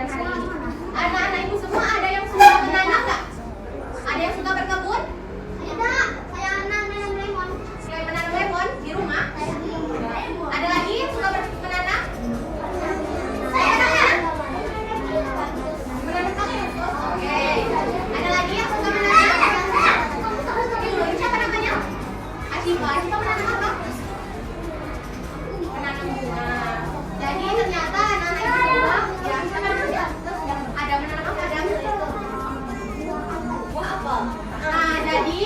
pelajaran hari ini. Anak-anak ibu semua ada yang suka menanam nggak? Ada yang suka berkebun? Ada, kayak menanam lemon. Kayak menanam lemon di rumah? Ada lagi yang suka menanam? Saya menanam. Menanam kakek? Oke. Ada lagi yang suka menanam? Ini siapa namanya? Asifa. Asifa menanam apa? Menanam bunga. Jadi ternyata anak-anak itu semua ya siapa namanya? Ada menanam apa? Ada buah apel. Nah, jadi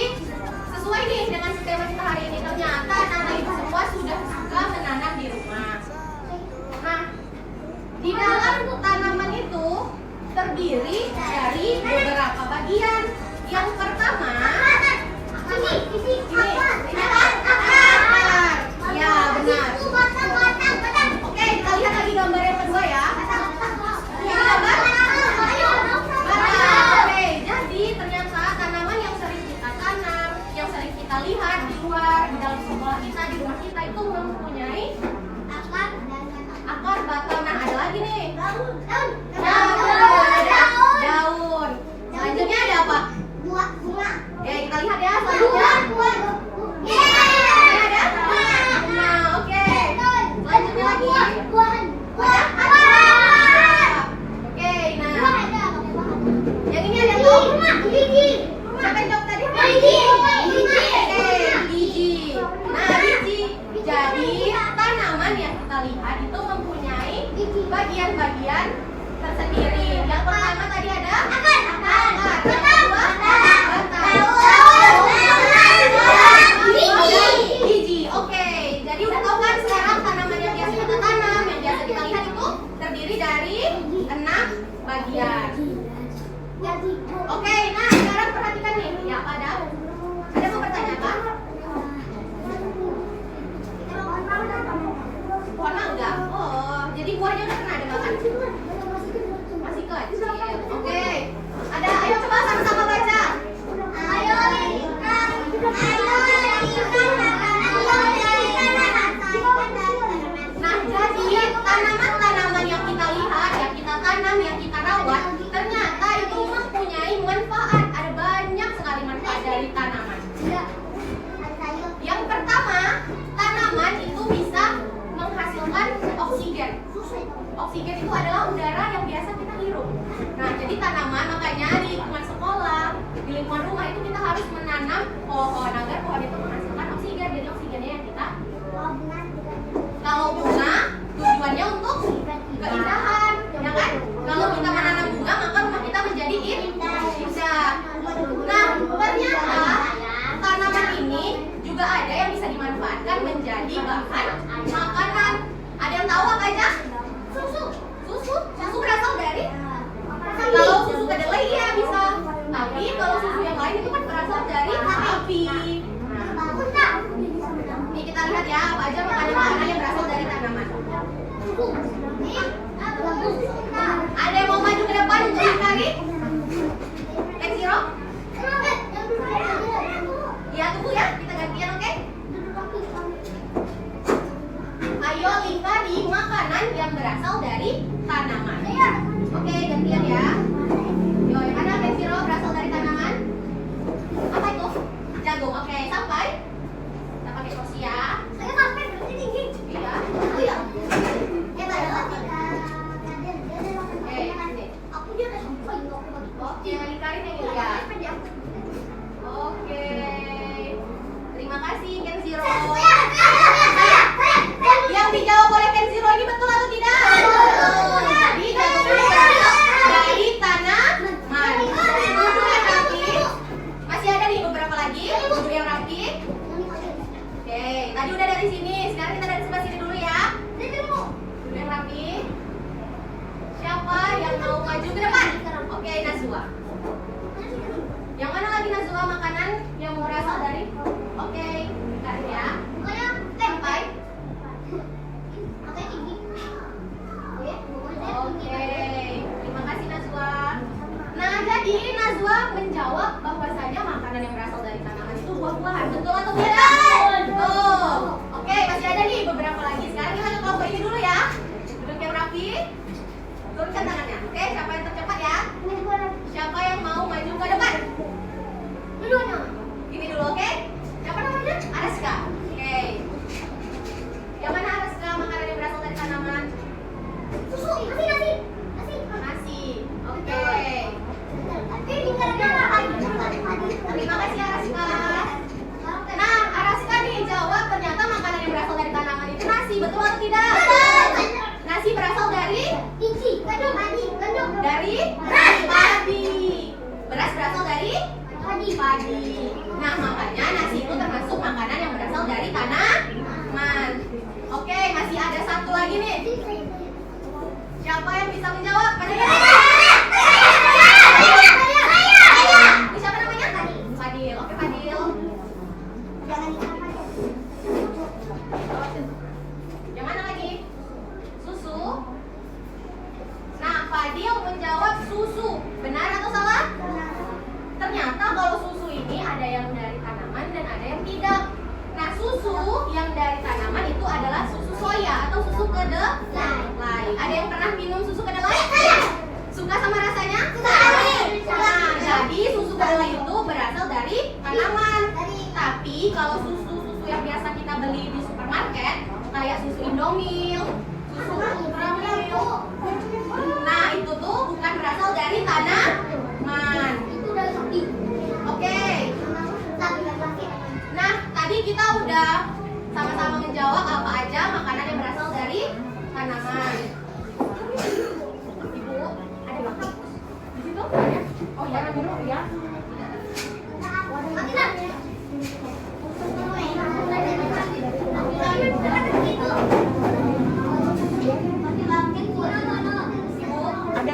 sesuai nih dengan tema kita hari ini, ternyata anak-anak itu semua sudah suka menanam di rumah. Nah, di dalam tanaman itu terdiri dari beberapa bagian. Yang pertama, ini akar. Ya, benar. Oke, kita lihat lagi gambar yang kedua ya. Ini gambar batang. Oke, jadi ternyata tanaman yang sering kita tanam, yang sering kita lihat di luar, di dalam sekolah kita, di rumah kita itu mempunyai akar batang. Nah, ada lagi nih. Daun. Selanjutnya ada apa? Oke, kita lihat ya selanjutnya. Ini ada bunga. Oke. Selanjutnya lagi. Oke, nah. Yang ini ada tuh. Siapa yang jawab tadi? Biji. Nah, biji. Jadi tanaman yang kita lihat itu mempunyai bagian-bagian tersendiri. Yang pertama tadi ada akar. Yang kedua biji. Oke. Jadi udah tahu kan sekarang tanaman yang biasa kita tanam, yang biasa kita lihat itu terdiri dari 6 bagian. Oke, nah sekarang perhatikan nih. Ya, ada mau bertanya apa? Pohon mangga. Oh, jadi buahnya udah pernah ada makan? Masih kecil. Oke. Ada, ayo coba sama-sama baca. Nah, jadi tanaman-tanaman yang kita lihat, yang kita tanam, yang kita rawat, ternyata itu mempunyai manfaat. Ada banyak sekali manfaat dari tanaman. Yang pertama, tanaman itu bisa menghasilkan oksigen. Oksigen itu adalah udara yang biasa kita hirup. Nah, jadi tanaman makanya di lingkungan sekolah, di lingkungan rumah itu kita harus menanam pohon agar pohon itu menghasilkan oksigen. Jadi oksigennya yang kita. Kalau bunga tujuannya untuk keindahan, ya kan? Kalau kita menanam bunga maka rumah kita menjadi indah. Nah, ternyata tanaman ini juga ada yang bisa dimanfaatkan menjadi bahan makanan. Ada yang tahu apa aja? Susu berasal dari? Kalau susu kedelai ya bisa. Tapi kalau susu yang lain itu kan berasal dari sapi. Nah, ini kita lihat ya apa aja makanan-makanan yang berasal dari tanaman. Ada yang mau maju ke depan untuk dicari? Zero? Ya, tunggu ya, kita gantian, oke? Ayo lihat di makanan yang berasal dari tanaman. Oke, gantian ya. Yo, yang mana Zero berasal dari tanaman? Apa itu? Jagung. Oke, sampai. Kita pakai kursi ya. Saya sampai berarti tinggi. Iya. Oh iya. Aku dia udah sampai kok. Oke, yang dikarin yang ini ya. Oke. Terima kasih Ken Zero. Yang dijawab oleh Ken Zero ini betul atau tidak? Jadi dari tanaman. Duduk yang rapi. Masih ada nih beberapa lagi. Duduk yang rapi. Oke, tadi udah dari sini. Sekarang kita dari sebelah sini dulu ya. Duduk yang rapi. Siapa yang mau maju ke depan? Oke, Nazwa. Yang mana lagi Nazwa makanan yang berasal dari? Oke, tarik ya. Sampai. Oke, terima kasih Nazwa. Nah, jadi Nazwa menjawab bahwasanya makanan yang berasal dari tanaman itu buah-buahan. Betul atau tidak? Betul. Oke, masih ada nih beberapa lagi. Sekarang kita ke kelompok ini dulu ya. Duduk yang rapi. Turunkan tangannya, oke? Keduanya. Ini dulu, oke? Siapa namanya? Araska. Oke. Yang mana Araska makanan yang berasal dari tanaman? Susu, nasi. Nasi. Oke. Terima kasih Araska. Nah, Araska nih jawab ternyata makanan yang berasal dari tanaman itu nasi. Betul atau tidak? Nasi berasal dari dari padi. Beras berasal dari padi. Nah, makanya nasi itu termasuk makanan yang berasal dari tanaman. Oke, masih ada satu lagi nih. Siapa yang bisa menjawab? Ini siapa namanya? Fadil. Oke, Fadil. Yang mana lagi? Susu. Nah, Fadil menjawab susu. Benar atau salah? Ternyata kalau susu ini ada yang dari tanaman dan ada yang tidak. Nah, susu yang dari tanaman itu adalah susu soya atau susu kedelai. Ada yang pernah minum susu kedelai? Suka sama rasanya? Nah, jadi susu kedelai itu berasal dari tanaman. Tapi kalau susu-susu yang biasa kita beli di supermarket, kayak susu Indomil, susu Ultramil, nah itu tuh bukan berasal dari tanaman. Oke. Nah, tadi kita udah sama-sama menjawab apa aja makanan yang berasal dari tanaman. Ibu, ada makan di situ? Ada? Oh ya, dulu ya. Ada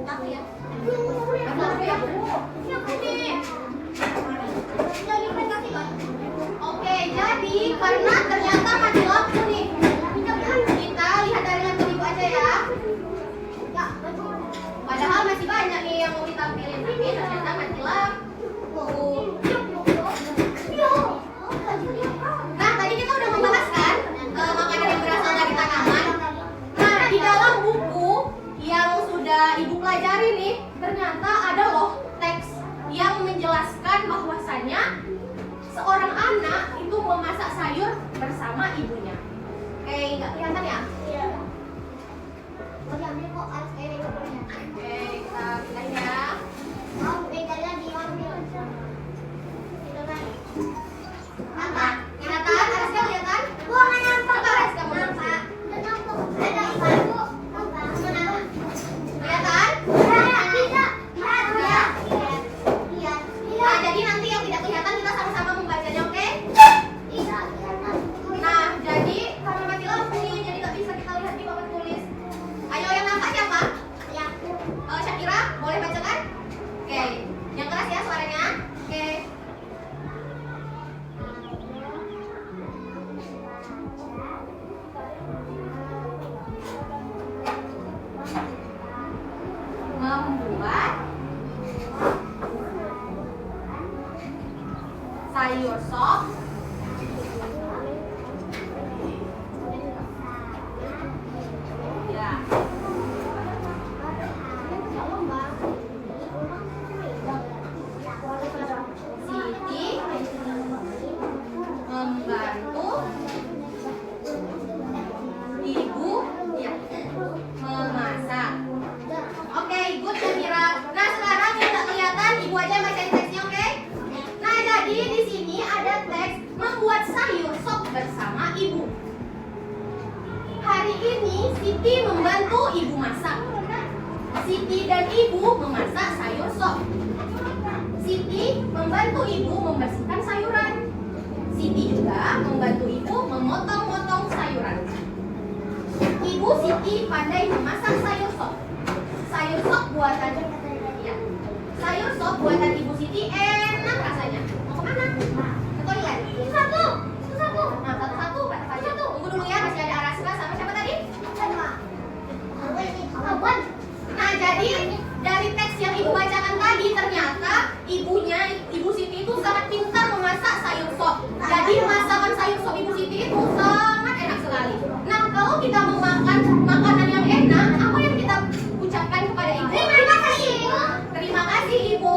tamu ya? Oke, jadi karena ternyata mati lampu nih. Kita lihat dari lampu ibu aja ya. Padahal masih banyak nih yang mau ditampilin, tapi ternyata mati lampu. Nah, tadi kita udah membahas kan makanan yang berasal dari tanaman. Nah, di dalam buku yang sudah ibu pelajari nih, ternyata ada loh teks yang menjelaskan bahwasannya seorang anak itu memasak sayur bersama ibunya. Nggak kelihatan ya? Iya. Oke, kita pindahin ya. Nampak? Kelihatan? Araska kelihatan? Coba Araska menampak. Kelihatan? Nah, jadi nanti yang tidak kelihatan kita sama-sama membacanya, oke? Nah, jadi karena mati lampu nih, jadi nggak bisa kita lihat di papan tulis. Ayo yang nampak siapa? Syakira, boleh bacakan? Oke, yang keras ya suaranya. Oke. Membuat sayur sop ya. Siti membantu ibu ya memasak. Oke, good Syakira. Nah, sekarang yang nggak kelihatan ibu aja yang bacain teksnya, oke? Nah, jadi di sini ada teks membuat sayur sop bersama ibu. Hari ini Siti membantu ibu masak. Siti dan ibu memasak sayur sop. Siti membantu ibu membersihkan sayuran. Siti juga membantu ibu memotong-motong sayuran. Ibu Siti pandai memasak sayur sop. Sayur sop buatan ya. Sayur sop buatan ibu Siti enak rasanya. Mau kemana? Ke toilet. Satu. Nah, satu-satu. Tunggu dulu ya, masih ada Araska sama siapa tadi? Nah, jadi dari teks yang ibu bacakan tadi ternyata ibu Siti itu sangat pintar memasak sayur sop. Jadi masakan sayur sop ibu Siti itu sangat enak sekali. Nah, kalau kita mau makan makanan yang enak, apa yang kita ucapkan kepada ibu? Terima kasih ibu.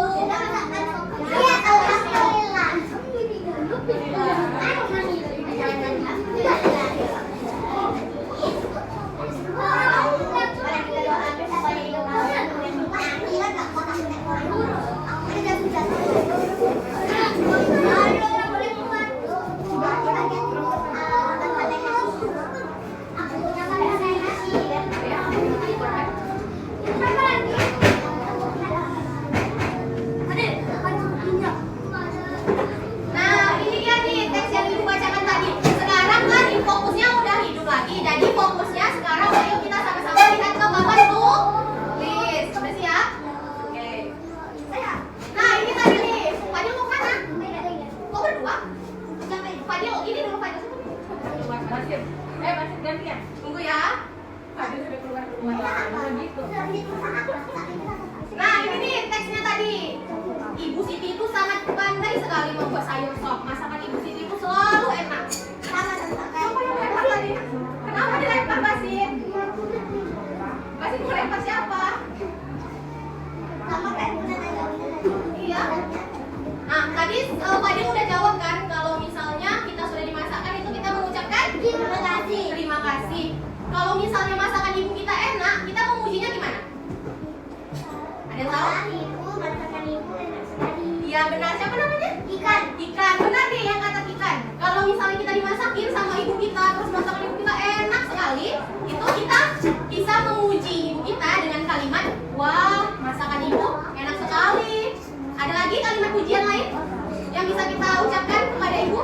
kedua, Fadil, ini dulu Fadil. Basir. Basir gantian. Tunggu ya. Fadil sudah keluar gitu. Nah, ini nih teksnya tadi. Ibu Siti itu sangat pandai sekali membuat sayur sop. Masakan Ibu Siti itu selalu enak. Siapa yang lempar tadi? Kenapa dilempar Basit? Basit mau lempar siapa? Iya. Nah, tadi Fadil udah jawab kan kalau misalnya kita sudah dimasakkan itu kita mengucapkan Terima kasih. terima kasih. Kalau misalnya masakan ibu kita enak, kita memujinya gimana? Ada yang tahu? Iya benar. Siapa namanya? Ikan. Ikan. Benar deh yang kata ikan. Kalau misalnya kita dimasakin sama ibu kita, terus masakan ibu kita enak sekali, itu kita bisa memuji ibu kita dengan kalimat, wah masakan ibu enak sekali. Ada lagi kalimat pujian lain yang bisa kita ucapkan kepada ibu?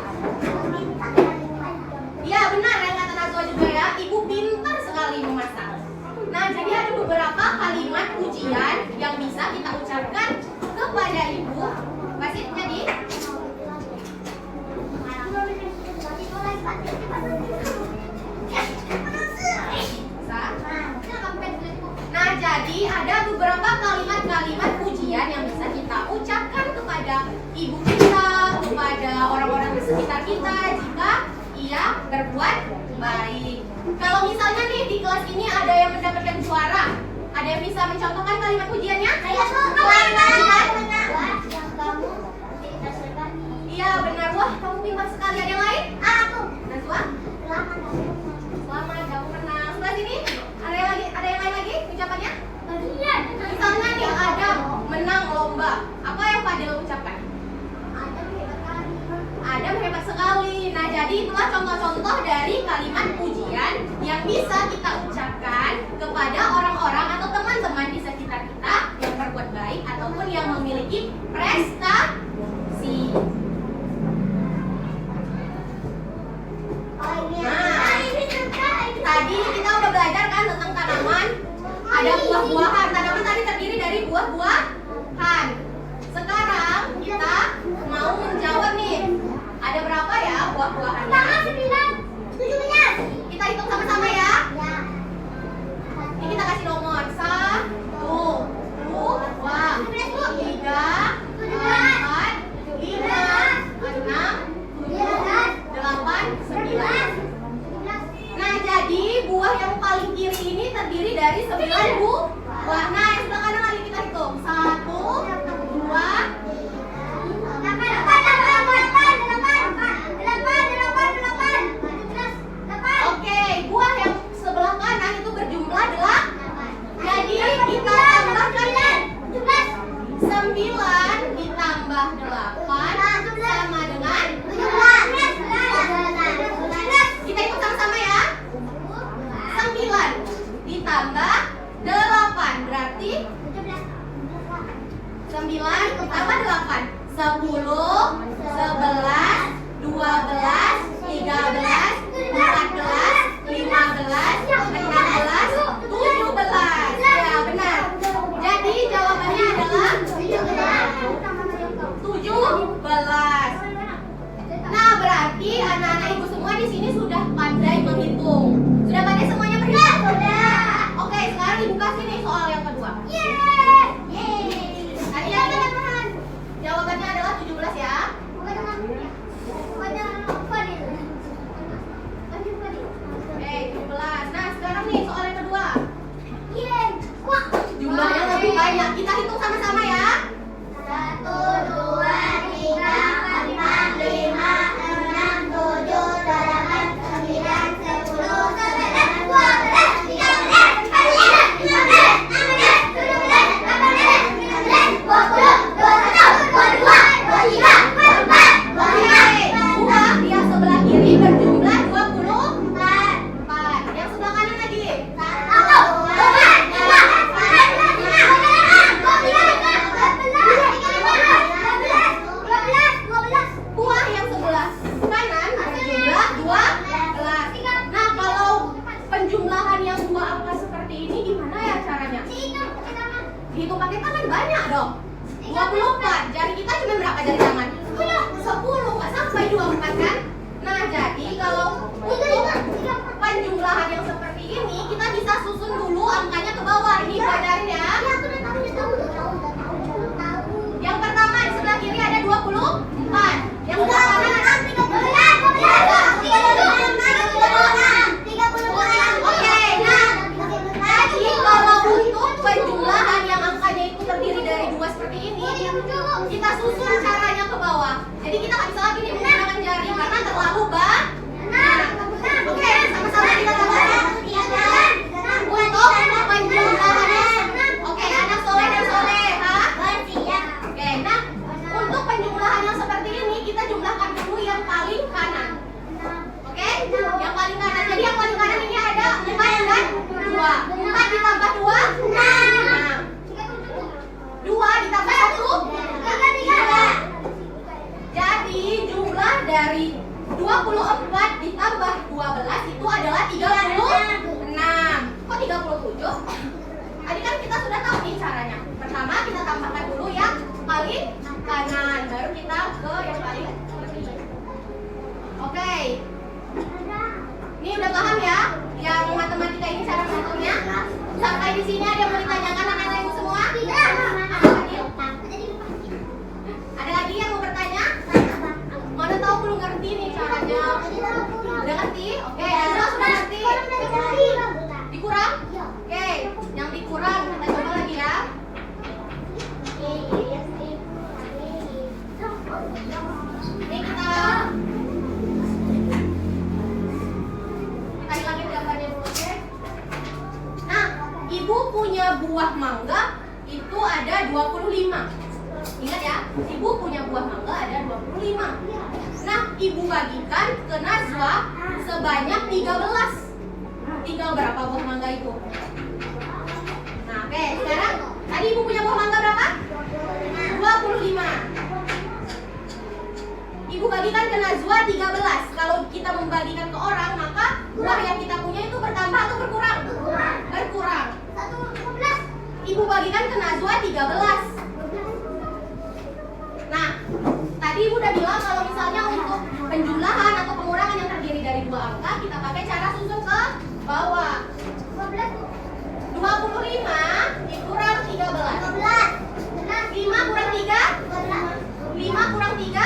Iya benar yang kata Nazwa juga ya, ibu pintar sekali memasak. Nah jadi ada beberapa kalimat pujian yang bisa kita ucapkan kepada ibu. Basit jadi bisa. Nah jadi ada beberapa kalimat-kalimat pujian yang bisa kita ucapkan kepada ibu kita, kepada orang-orang di sekitar kita jika ia berbuat baik. Kalau misalnya nih di kelas ini ada yang mendapatkan juara, ada yang bisa mencontohkan kalimat pujiannya? Iya benar, wah kamu pintar sekali. Ada yang lain? Najwa? Selamat, kamu menang. Sebelah sini ada yang lain lagi ucapannya? Misalnya nih Adam menang lomba, apa yang Fadil ucapkan? Adam hebat sekali. Nah jadi itulah contoh-contoh dari kalimat pujian yang bisa kita ucapkan kepada orang-orang atau teman-teman di sekitar kita yang berbuat baik ataupun yang memiliki prestasi. Tadi kita udah belajar kan tentang tanaman. Ada buah-buahan. Tanaman tadi terdiri dari buah-buahan. Sekarang kita mau menjawab nih. Ada berapa ya buah-buahannya? Kita hitung sama-sama ya. Ini kita kasih nomor 1, 2, 3, 4, 5, 6, 7, 8, 9. Nah jadi buah yang paling kiri ini terdiri dari 9 buah. Nah yang sebelah kanan lagi kita hitung 1, 2, oke, buah yang sebelah kanan itu berjumlah 8. Jadi kita tambahkan 9 ditambah 8 sama dengan 17. Kita hitung sama-sama ya. 9 ditambah 8 berarti 9 ditambah 8 10, 11, 12, 13, 14, 15, 16, 17. Ya benar. Jadi jawabannya adalah 17. Nah berarti anak-anak ibu semua di sini sudah pandai menghitung. Sudah pandai semuanya berhitung? Oke, sekarang ibu kasih nih soal yang kedua. Tadi ya teman-teman. Jawabannya adalah 17 ya. Oke, 17. Nah, sekarang nih soal yang kedua. Jumlahnya lebih banyak. Kita hitung sama-sama ya. 1, 2, 3, 4, 5, 6, 7, 8, 9, 10, 11, 12, 13, 14, 15, 16, 17, 18, 19, 20, 21, 22, 23, 24, 25. Buah yang sebelah kiri berjumlah 24. Yang sebelah kanan lagi. 1, 2, 3, 4, 5, 6, 7, 8, 9, 10, 11, 12. Buah yang sebelah kanan berjumlah 12. Nah, kalau penjumlahan yang dua angka seperti ini gimana ya caranya? Dihitung pakai tangan banyak dong. 24. Jari kita cuma berapa jari tangan? 10, nggak sampai. 24 kan? Nah, jadi kalau untuk penjumlahan yang seperti ini, kita bisa susun dulu angkanya ke bawah. Ini belajarin ya. Yang pertama di sebelah kiri ada 24. Yang sebelah kanan ada 30. Oke, nah jadi kalau untuk penjumlahan yang angkanya itu terdiri dari 2 seperti ini, kita susun caranya ke bawah. Jadi kita nggak bisa lagi nih menggunakan jari karena terlalu banyak. Oke, sama-sama kita tambahkan. Untuk penjumlahannya, oke, anak soleh dan soleha. Oke, nah untuk penjumlahan yang seperti ini kita jumlahkan dulu yang paling kanan. Oke, yang paling kanan. Jadi yang paling kanan ini ada 4 dan 2. 4 ditambah 2, 6. 2 ditambah 1, 3. Jadi jumlah dari 24 ditambah 12 itu adalah 36. Kok 37? Tadi kan kita sudah tahu nih caranya. Pertama kita tambahkan dulu yang paling kanan, baru kita ke yang paling kiri. Oke. Ini udah paham ya? Yang matematika ini cara menghitungnya? Sampai di sini ada yang mau ditanyakan anak-anak ibu semua? Ada lagi yang mau bertanya? Mana tahu belum ngerti nih caranya? Udah ngerti? Oke, Azra sudah ngerti. Dikurang? Oke, yang dikurang kita coba lagi ya. Ini kita hilangin gambarnya dulu, oke? Nah, ibu punya buah mangga itu ada 25. Ingat ya, ibu punya buah mangga ada 25. Nah, ibu bagikan ke Najwa sebanyak 13. Tinggal berapa buah mangga itu? Nah, oke, sekarang tadi ibu punya buah mangga berapa? 25. Ibu bagikan ke Najwa 13. Kalau kita membagikan ke orang, maka buah yang kita punya itu bertambah atau berkurang? Berkurang. Ibu bagikan ke Najwa 13. Nah, tadi ibu udah bilang kalau misalnya untuk penjumlahan atau pengurangan yang terdiri dari 2 angka, kita pakai cara susun ke bawah. 25 dikurang 13. 5 kurang 3? 5 kurang 3? 5 kurang 3?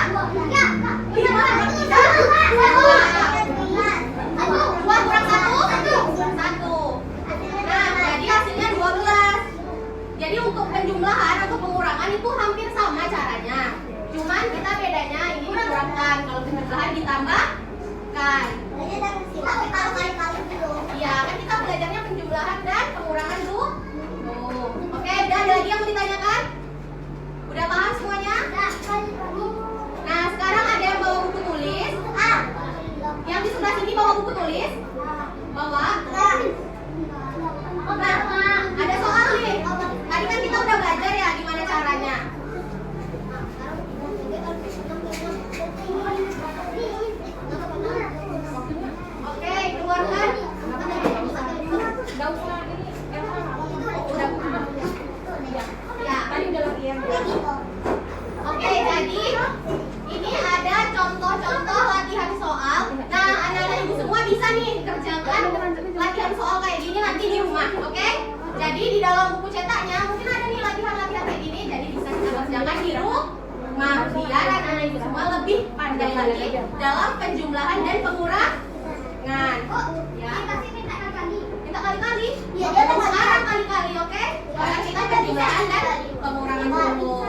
2 kurang 1? 1. Nah, jadi hasilnya 12. Jadi untuk penjumlahan atau pengurangan itu hampir sama caranya. Cuman kita bedanya ini dikurangkan, kalau penjumlahan ditambahkan. Iya, kan kita belajarnya penjumlahan dan pengurangan dulu. Oke, udah ada lagi yang mau ditanyakan? Udah paham semuanya? Nah, sekarang ada yang bawa buku tulis. Yang di sebelah sini bawa buku tulis. Bawa. Nah, ada soal nih. Tadi kan kita udah belajar ya gimana caranya. Oke, keluarkan. Gak usah ini. Udah. Ya. Tadi udah latihan. Oke, jadi ini ada contoh-contoh latihan soal. Nah, anak-anak ibu semua bisa nih kerjakan latihan soal kayak gini nanti di rumah, oke? Jadi di dalam buku cetaknya mungkin ada nih latihan-latihan kayak gini, jadi bisa kita kerjakan di rumah biar anak-anak ibu semua lebih pandai lagi dalam penjumlahan dan pengurangan. Ya. Kita kali-kali. Sekarang kali-kali, oke? Sekarang kita penjumlahan dan pengurangan dulu.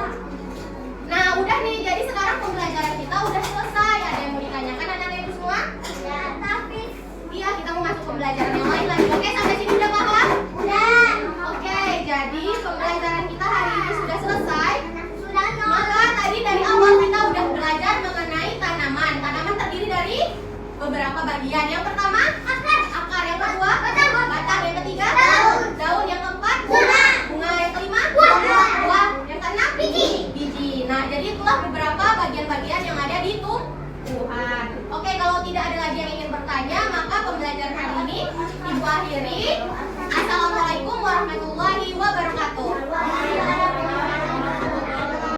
Nah, udah nih, jadi sekarang pembelajaran kita udah selesai. Ada yang mau ditanyakan anak-anak ibu semua? Ya, tapi Iya, kita mau masuk pembelajaran yang lain lagi. Oke, sampai sini udah paham? udah. Oke, jadi pembelajaran kita hari ini sudah selesai. Sudah Maka tadi dari awal kita udah belajar mengenai tanaman. Tanaman terdiri dari beberapa bagian. Yang pertama, akar. Yang kedua, batang. Yang ketiga, daun. Yang keempat, bunga. Yang kelima, buah. Yang keenam, biji. Nah, jadi itulah beberapa bagian-bagian yang ada di tumbuhan. Oke, kalau tidak ada lagi yang ingin bertanya, maka pembelajaran hari ini ibu akhiri. Assalamualaikum warahmatullahi wabarakatuh.